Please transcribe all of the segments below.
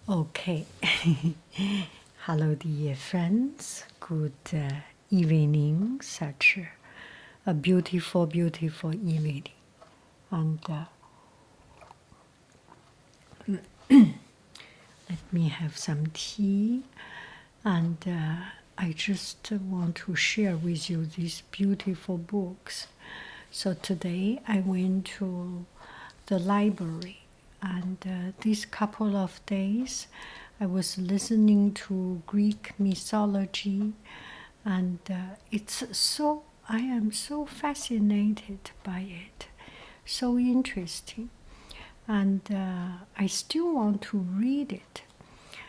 Okay. Hello, dear friends. Good evening. Such a beautiful, beautiful evening. And let me have some tea. And I just want to share with you these beautiful books. So today I went to the library, and these couple of days I was listening to Greek mythology, and I am so fascinated by it, so interesting, and I still want to read it.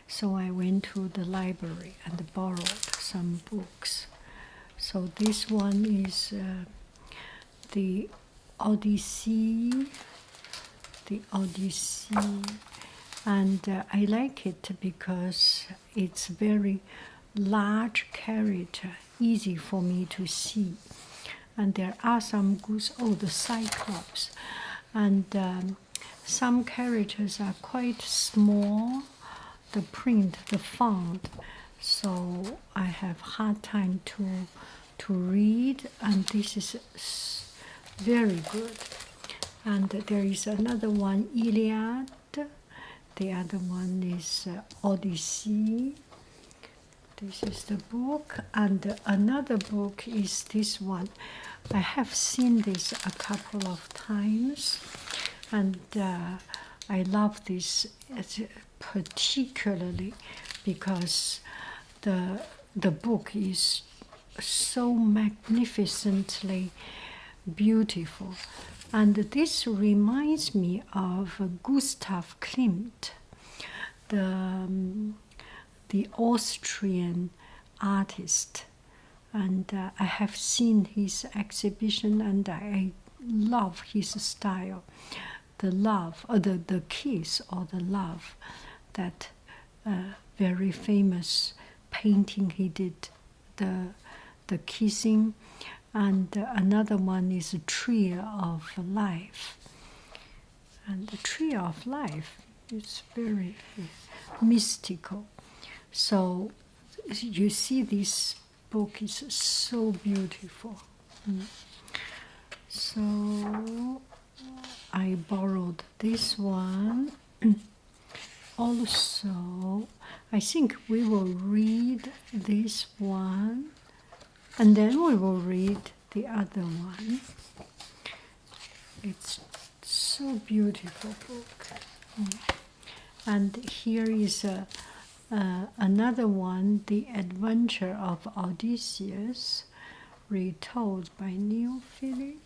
So I went to the library and borrowed some books. So this one is the Odyssey, and I like it because it's very large character, easy for me to see. And there are some goose, the Cyclops, and some characters are quite small, the print, the font, so I have hard time to read, and this is very good. And there is another one, Iliad. The other one is Odyssey. This is the book. And another book is this one. I have seen this a couple of times. And I love this particularly because the book is so magnificently beautiful. And this reminds me of Gustav Klimt, the Austrian artist. And I have seen his exhibition, and I love his style. The love, or the kiss, or the love, that very famous painting he did, the kissing. And another one is a Tree of Life. And the Tree of Life is very mystical. So you see, this book is so beautiful. So I borrowed this one. Also, I think we will read this one, and then we will read the other one. It's so beautiful book. And here is another one, The Adventure of Odysseus, retold by Neil Philip.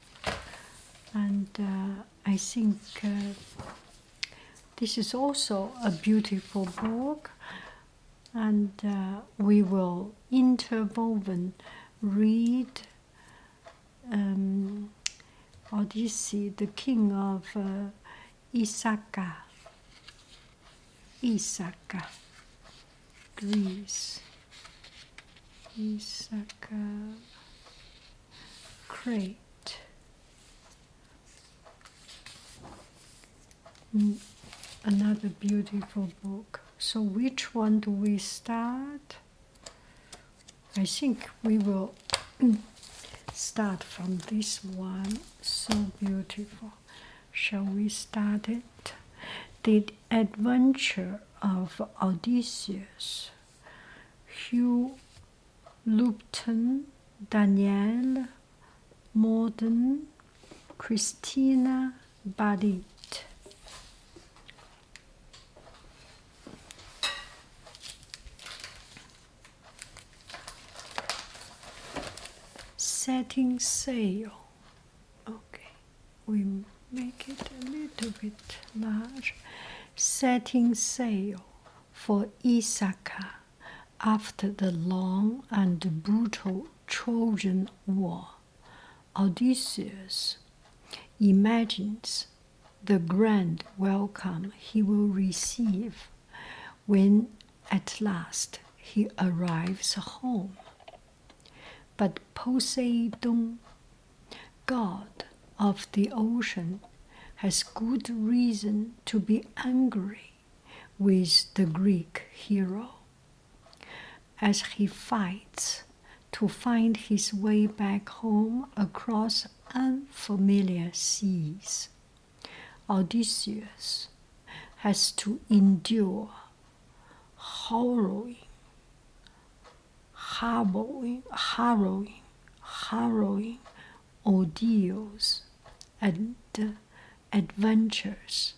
And I think this is also a beautiful book. And we will interwoven read Odyssey, the king of Ithaca, Greece. Ithaca, Crete. Another beautiful book. So which one do we start? I think we will start from this one. So beautiful. Shall we start it? The Adventure of Odysseus. Hugh Lupton, Danielle Morden, Christina Badit. Setting sail. Okay, we make it a little bit large. Setting sail for Ithaca after the long and brutal Trojan War. Odysseus imagines the grand welcome he will receive when at last he arrives home. But Poseidon, god of the ocean, has good reason to be angry with the Greek hero as he fights to find his way back home across unfamiliar seas. Odysseus has to endure harrowing ordeals and adventures,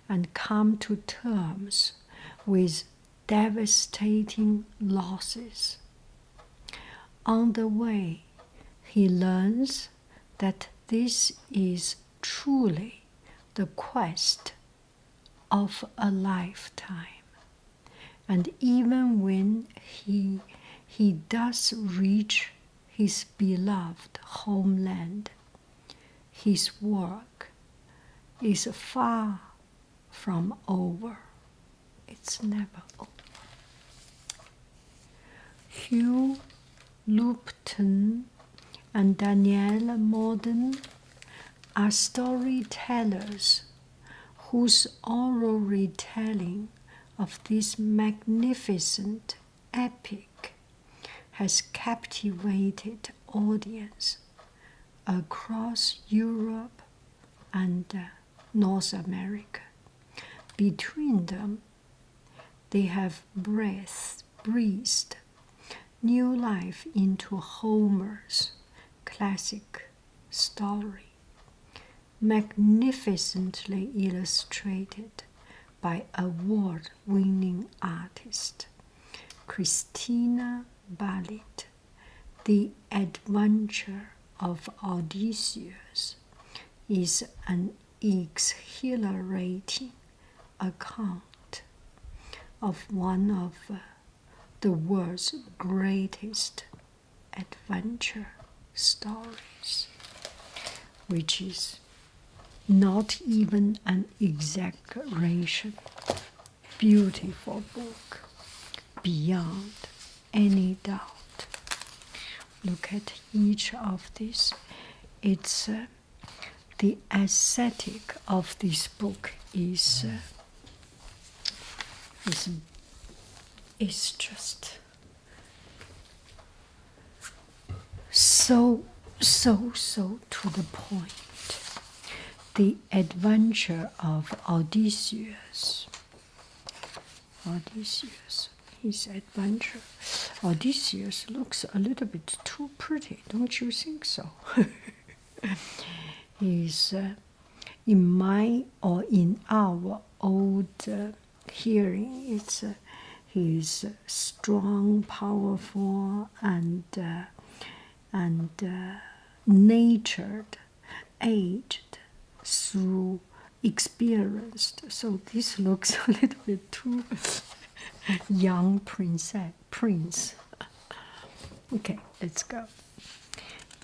and come to terms with devastating losses. On the way, he learns that this is truly the quest of a lifetime. And even when he does reach his beloved homeland, his work is far from over. It's never over. Hugh Lupton and Danielle Morden are storytellers whose oral retelling of this magnificent epic has captivated audience across Europe and North America. Between them, they have breathed new life into Homer's classic story, magnificently illustrated by award-winning artist Christina Ballet. The Adventure of Odysseus is an exhilarating account of one of the world's greatest adventure stories, which is not even an exaggeration. Beautiful book, beyond any doubt. Look at each of these. It's the aesthetic of this book is just so to the point. The Adventure of Odysseus. His adventure. Odysseus looks a little bit too pretty, don't you think so? He's in my or in our old hearing, it's he's strong, powerful, and natured, aged through experienced. So this looks a little bit too young prince. Okay, let's go.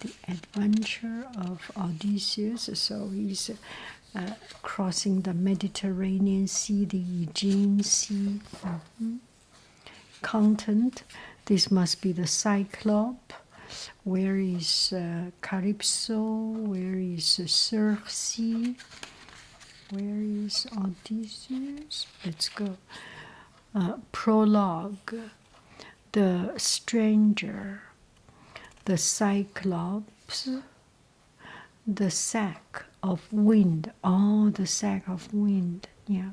The Adventure of Odysseus. So he's crossing the Mediterranean Sea, the Aegean Sea. Content, this must be the Cyclops. Where is Calypso? Where is Circe? Where is Odysseus? Let's go. Prologue, the stranger, the Cyclops, the sack of wind. Oh, the sack of wind, yeah.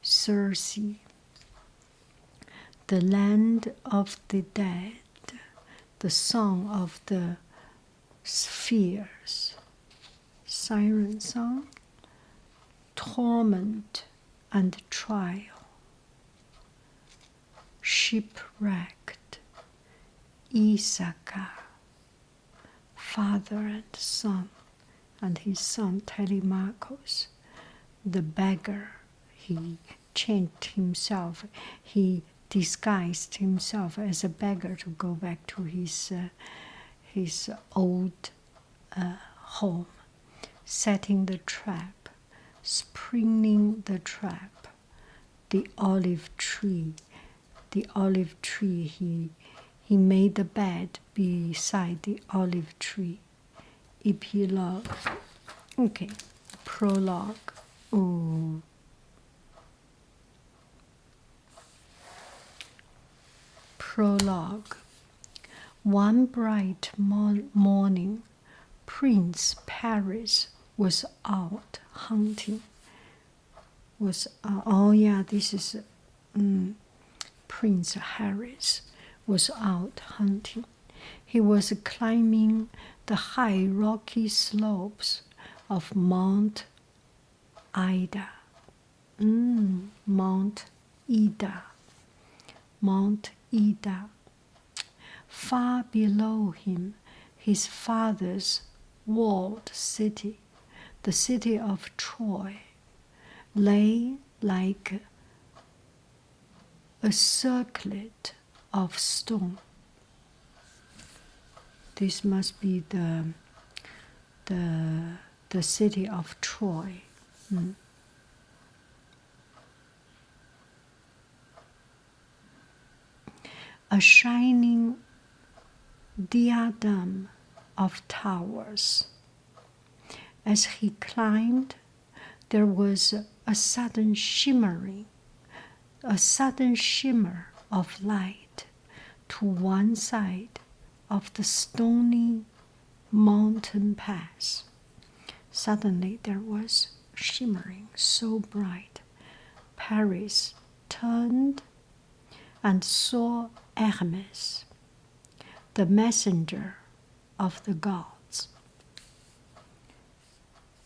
Circe, the land of the dead, the song of the spheres, siren song, torment and trial, shipwrecked, Issachar, father and son, and his son Telemachus, the beggar. He changed himself. He disguised himself as a beggar to go back to his old home, setting the trap, springing the trap, the olive tree. The olive tree, he made the bed beside the olive tree. Epilogue. Okay, prologue. Oh, Prologue. One bright morning, Prince Paris was out hunting. This is Prince Harris was out hunting. He was climbing the high rocky slopes of Mount Ida. Mount Ida. Mount Ida. Far below him, his father's walled city, the city of Troy, lay like a circlet of stone. This must be the city of Troy. A shining diadem of towers. As he climbed, there was a sudden shimmer of light to one side of the stony mountain pass. Suddenly there was shimmering so bright. Paris turned and saw Hermes, the messenger of the gods.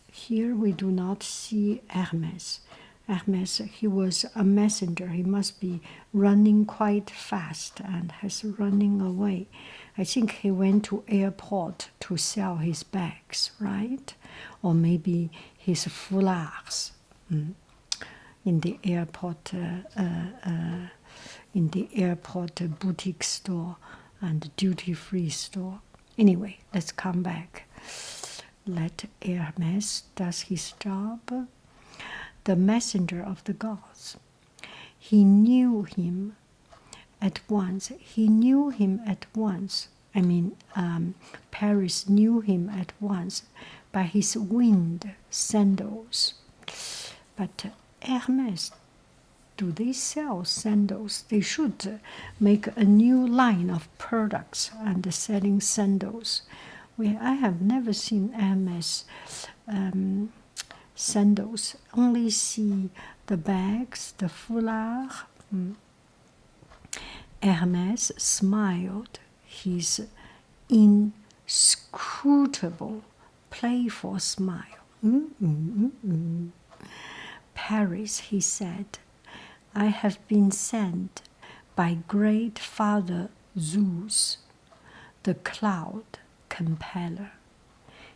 Here we do not see Hermes. Hermes, he was a messenger. He must be running quite fast and has running away. I think he went to airport to sell his bags, right? Or maybe his foulards in the airport boutique store and duty-free store. Anyway, let's come back. Let Hermes does his job. The messenger of the gods. He knew him at once. Paris knew him at once by his winged sandals. But Hermes, do they sell sandals? They should make a new line of products and selling sandals. I have never seen Hermes sandals, only see the bags, the foulard. Hermes smiled his inscrutable, playful smile. Paris, he said, I have been sent by great Father Zeus, the cloud compeller.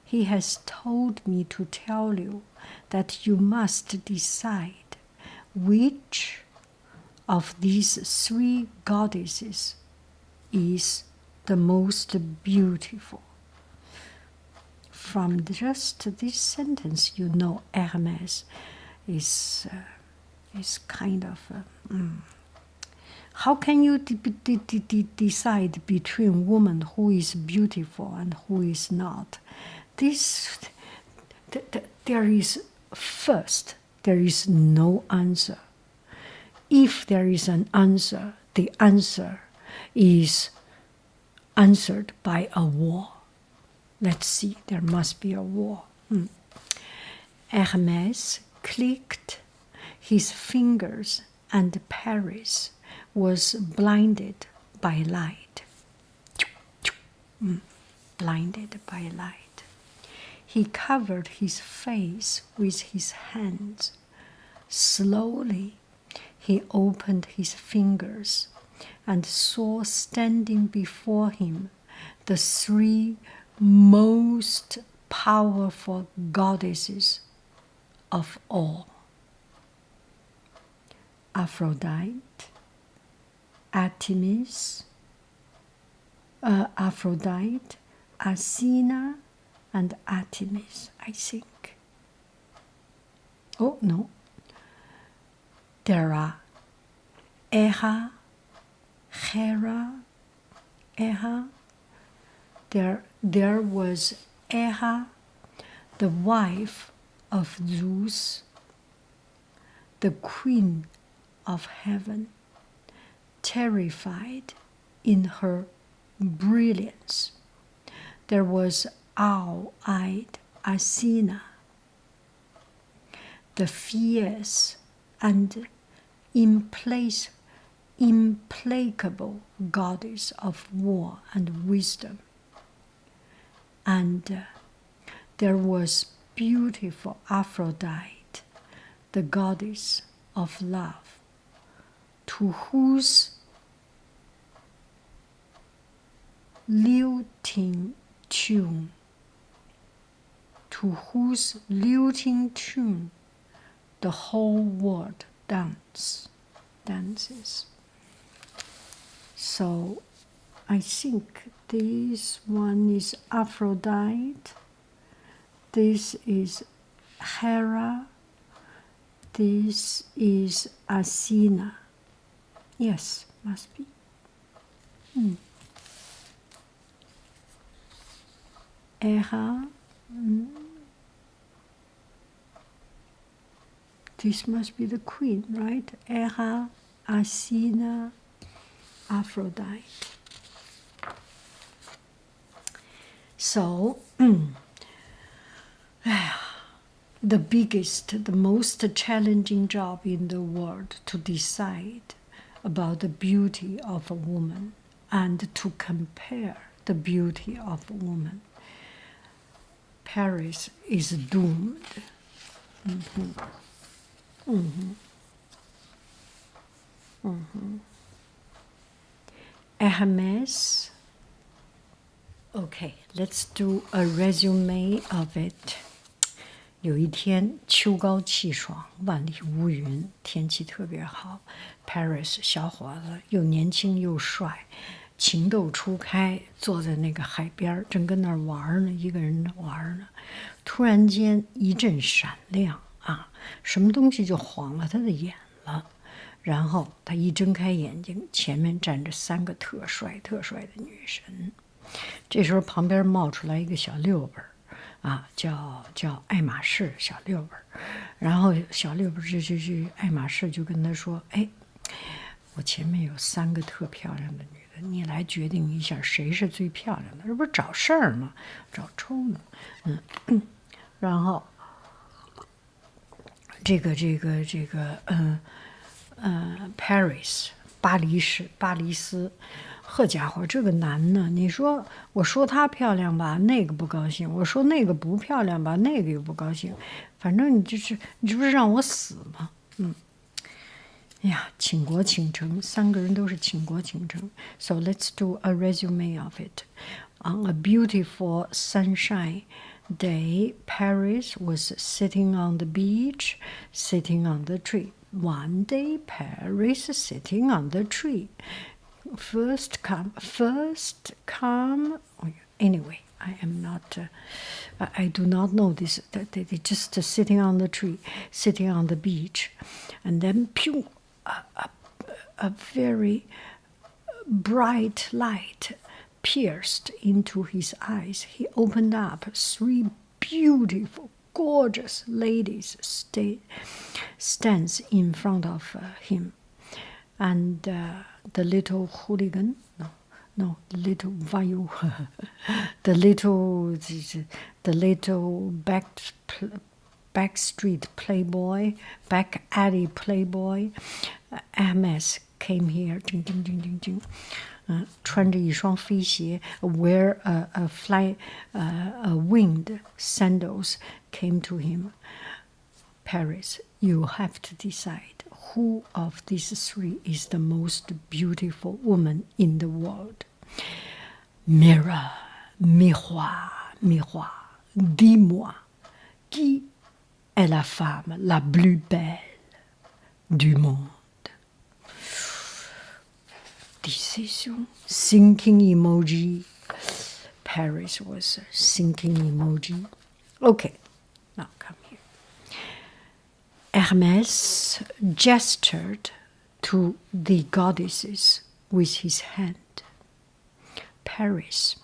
He has told me to tell you that you must decide which of these three goddesses is the most beautiful. From just this sentence, you know Hermes is kind of... How can you decide between women who is beautiful and who is not? There is no answer. If there is an answer, the answer is answered by a war. Let's see, there must be a war. Hermes clicked his fingers and Paris was blinded by light. Blinded by light. He covered his face with his hands. Slowly, he opened his fingers and saw standing before him the three most powerful goddesses of all. Aphrodite, Artemis, Aphrodite, Athena, and Artemis, I think. Oh, no. There are Hera, There was Hera, the wife of Zeus, the queen of heaven, terrified in her brilliance. There was owl-eyed Athena, the fierce and implacable goddess of war and wisdom. And there was beautiful Aphrodite, the goddess of love, to whose lilting tune, the whole world dances. So I think this one is Aphrodite, this is Hera, this is Athena. Yes, must be. Hera. This must be the queen, right? Hera, Athena, Aphrodite. So, the biggest, the most challenging job in the world to decide about the beauty of a woman and to compare the beauty of a woman. Paris is doomed. Hermes. Okay, let's do a resume of it. 有一天，秋高气爽，万里无云，天气特别好。Paris 小伙子又年轻又帅，情窦初开，坐在那个海边，正跟那儿玩呢，一个人玩呢。突然间一阵闪亮啊，什么东西就晃了他的眼了。然后他一睁开眼睛，前面站着3个特帅的女神。这时候旁边冒出来一个小六本啊，叫爱马仕小六本。然后小六本就爱马仕就跟他说：“哎，我前面有3个特漂亮的女的，你来决定一下谁是最漂亮的。这不是找事儿吗？找抽呢。”然后Paris 巴黎斯，呵家伙，这个男呢，你说我说她漂亮吧，那个不高兴；我说那个不漂亮吧，那个又不高兴。反正你这不是让我死吗？哎呀，倾国倾城，3个人都是倾国倾城。So let's do a resume of it. On a beautiful sunshine day, Paris was sitting on the beach, sitting on the tree. One day, Paris sitting on the tree. First come. Anyway, I am not. I do not know this. They just sitting on the tree, sitting on the beach, and then pew, a very bright light pierced into his eyes. He opened up. 3 beautiful, gorgeous ladies stands in front of him, and the little hooligan, no, the little vayu, the little back street playboy, back alley playboy, Hermes came here, 穿着一双飞鞋 wear a winged sandals, came to him. Paris, you have to decide who of these 3 is the most beautiful woman in the world. Mirror, miroir, dis-moi, qui est la femme la plus belle du monde? Decision, sinking emoji. Paris was a sinking emoji. Okay, now come here. Hermes gestured to the goddesses with his hand. Paris,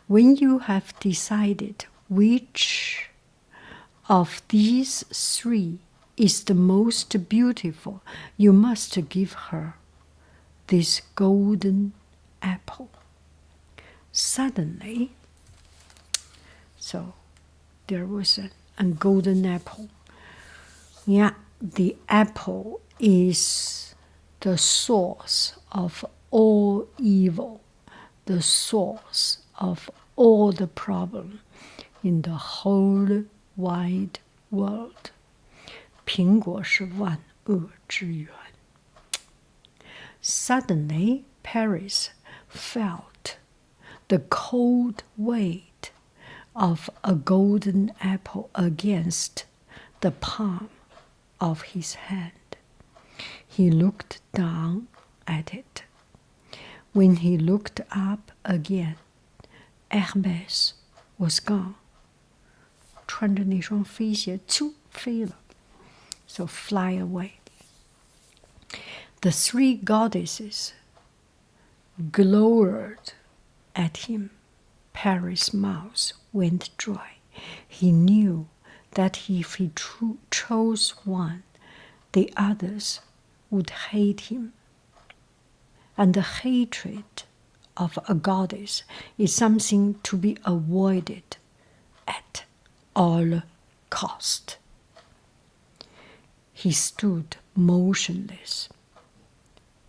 when you have decided which of these 3 is the most beautiful, you must give her this golden apple. Suddenly, so there was a golden apple. Yeah, the apple is the source of all evil, the source of all the problem in the whole wide world. 苹果是万恶之源. Suddenly, Paris felt the cold weight of a golden apple against the palm of his hand. He looked down at it. When he looked up again, Hermes was gone. 穿着那双飞鞋，啾，飞了。So fly away. The three goddesses glowered at him. Paris' mouth went dry. He knew that if he chose one, the others would hate him. And the hatred of a goddess is something to be avoided at all cost. He stood motionless,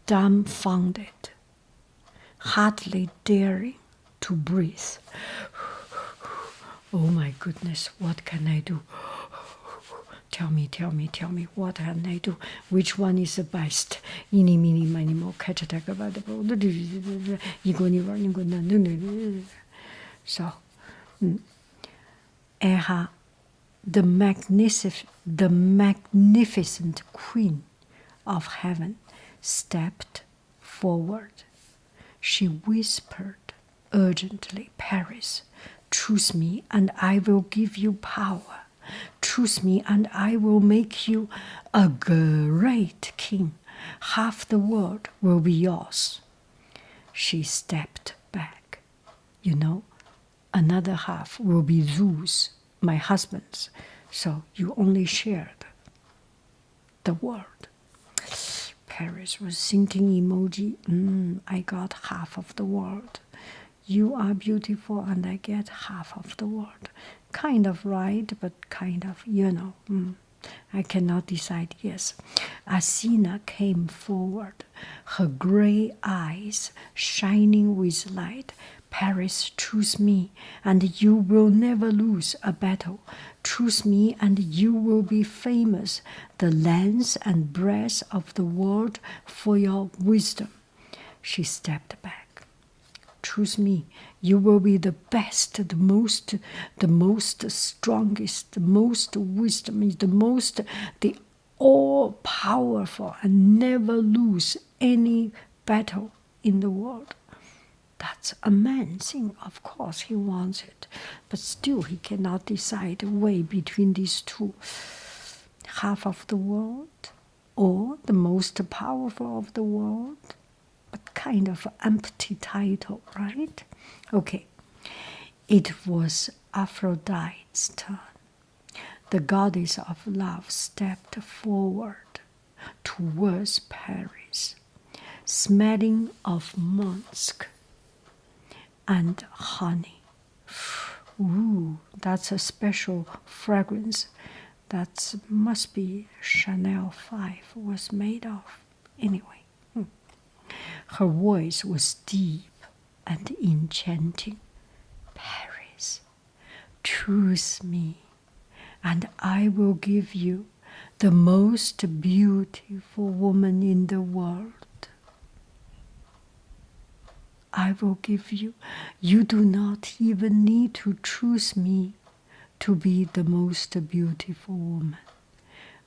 dumbfounded, hardly daring to breathe. Oh my goodness, what can I do? Tell me, what can I do? Which one is the best? Eeny, meeny, miny, moe, catch a tiger by the ball. So, Eha, the magnificent queen of heaven, stepped forward. She whispered urgently, Paris, choose me and I will give you power. Choose me and I will make you a great king. Half the world will be yours. She stepped back. You know, another half will be Zeus, my husband's. So you only shared the world. Paris was thinking emoji, I got half of the world. You are beautiful and I get half of the world. Kind of right, but kind of, I cannot decide, yes. Athena came forward, her gray eyes shining with light. Paris, choose me, and you will never lose a battle. Choose me, and you will be famous, the length and breadth of the world for your wisdom. She stepped back. Choose me. You will be the best, the most strongest, the most wisdom, the all-powerful, and never lose any battle in the world. That's a man thing, of course, he wants it. But still, he cannot decide the way between these two. Half of the world, or the most powerful of the world. But kind of empty title, right? Okay. It was Aphrodite's turn. The goddess of love stepped forward towards Paris, smelling of musk and honey. Ooh, that's a special fragrance. That must be Chanel 5 was made of. Anyway. Her voice was deep and enchanting. Paris, choose me, and I will give you the most beautiful woman in the world. I will give you. You do not even need to choose me to be the most beautiful woman.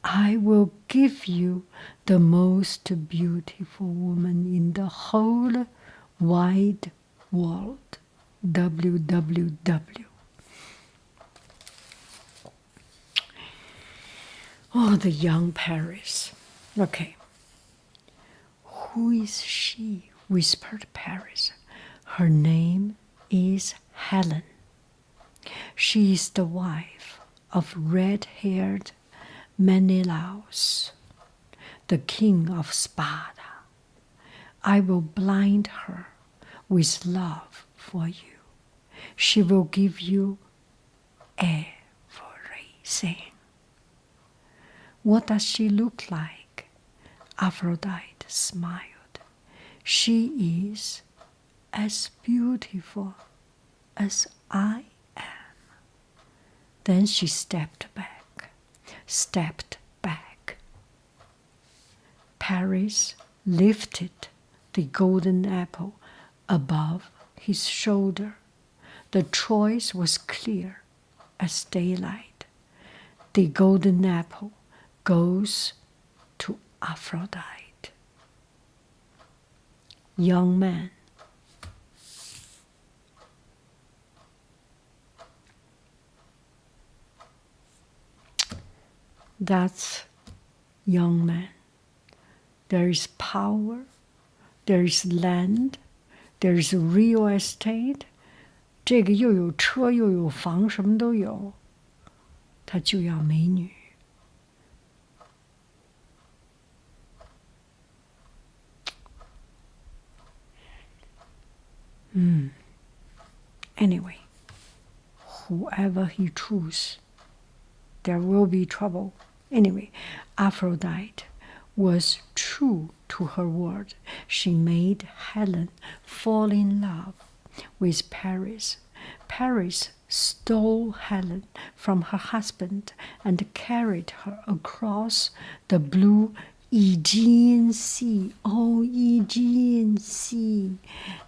I will give you the most beautiful woman in the whole wide world. WWW. Oh, the young Paris. Okay. Who is she? Whispered Paris. Her name is Helen. She is the wife of red-haired Menelaus, the king of Sparta. I will blind her with love for you. She will give you everything. What does she look like? Aphrodite smiled. She is as beautiful as I am. Then she stepped back. Paris lifted the golden apple above his shoulder. The choice was clear as daylight. The golden apple goes to Aphrodite. Young man. That's young man. There is power, there is land, there is real estate. 这个又有车又有房，什么都有，他就要美女。Anyway, whoever he chooses, there will be trouble. Anyway, Aphrodite was true to her word. She made Helen fall in love with Paris. Paris stole Helen from her husband and carried her across the blue Aegean Sea. Oh, Aegean Sea.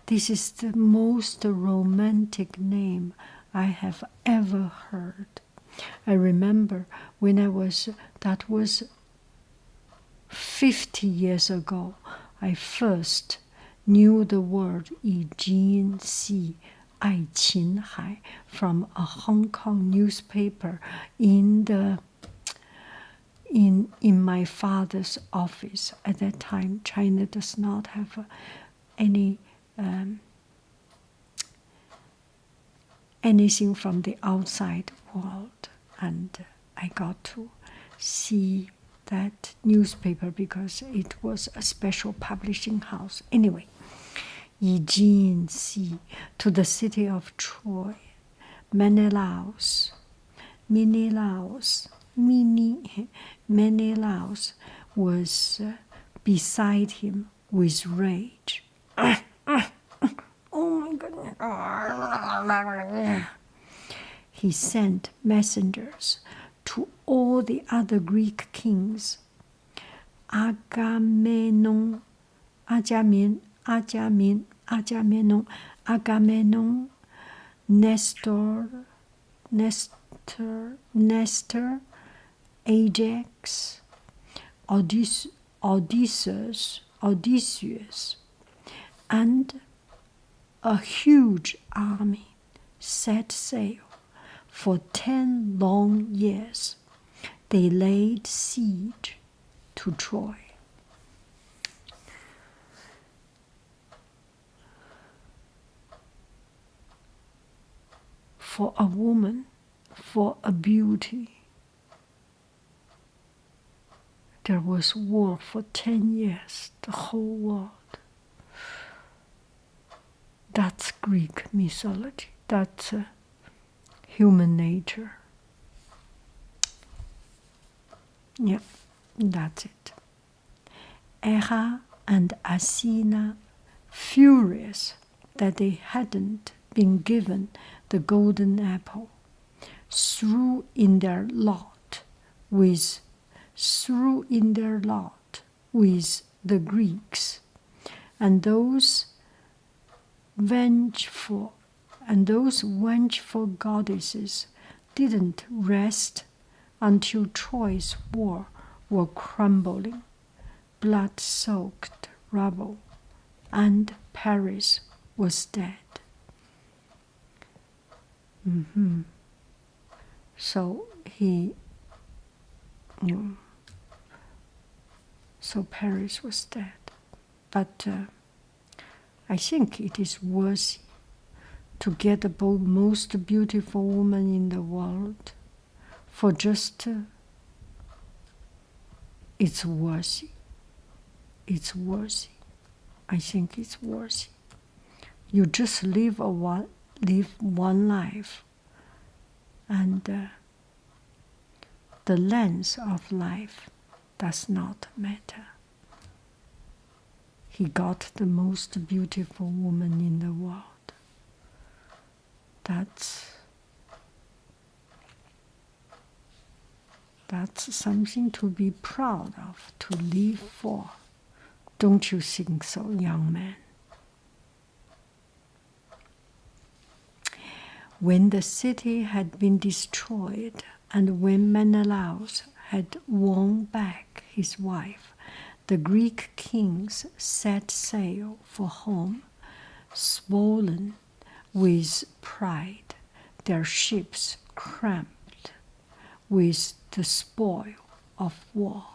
This is the most romantic name I have ever heard. I remember when that was 50 years ago, I first knew the word Aegean Sea, 爱琴海, from a Hong Kong newspaper in my father's office. At that time, China does not have any anything from the outside world, and I got to see that newspaper because it was a special publishing house. Anyway, Aegean Sea, to the city of Troy, Menelaus was beside him with rage. Oh my goodness. He sent messengers to all the other Greek kings. Agamemnon, Nestor, Ajax, Odysseus, and a huge army set sail. For 10 long years, they laid siege to Troy. For a woman, for a beauty, there was war for 10 years, the whole world. That's Greek mythology. That's human nature. Yeah, that's it. Hera and Athena, furious that they hadn't been given the golden apple, threw in their lot with the Greeks, and those vengeful goddesses didn't rest until Troy's walls were crumbling, blood-soaked rubble, and Paris was dead. So Paris was dead. But I think it is worthy to get the most beautiful woman in the world for just, it's worthy. It's worthy. I think it's worthy. You just live one life, and the length of life does not matter. He got the most beautiful woman in the world. That's something to be proud of, to live for. Don't you think so, young man? When the city had been destroyed, and when Menelaus had won back his wife, the Greek kings set sail for home, swollen with pride, their ships cramped with the spoil of war.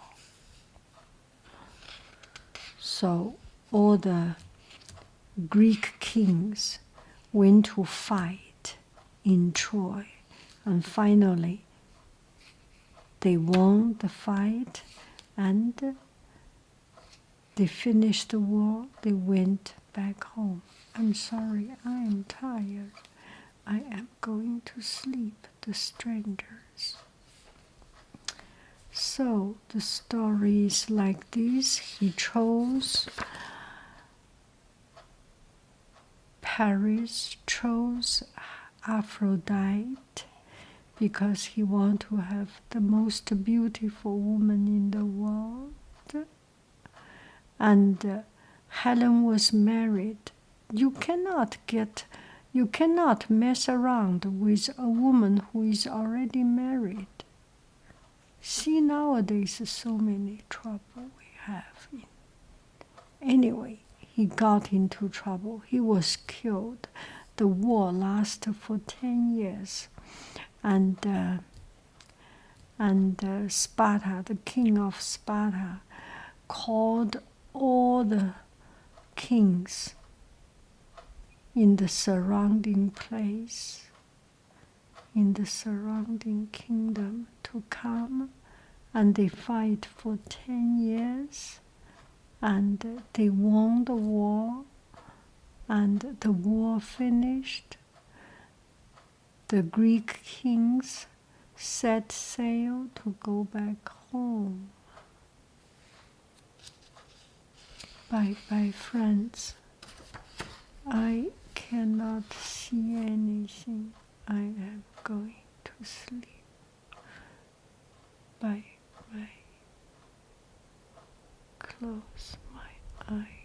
So all the Greek kings went to fight in Troy, and finally they won the fight, and they finished the war. They went back home. I'm sorry, I am tired. I am going to sleep, the strangers. So the story is like this. He chose Paris, chose Aphrodite, because he wanted to have the most beautiful woman in the world. And Helen was married. You cannot mess around with a woman who is already married. See, nowadays so many trouble we have. Anyway, he got into trouble. He was killed. The war lasted for 10 years. And Sparta, the king of Sparta, called all the kings in the surrounding place, in the surrounding kingdom, to come, and they fight for 10 years, and they won the war, and the war finished. The Greek kings set sail to go back home. Bye, friends. I cannot see anything. I am going to sleep. Bye. Close my eyes.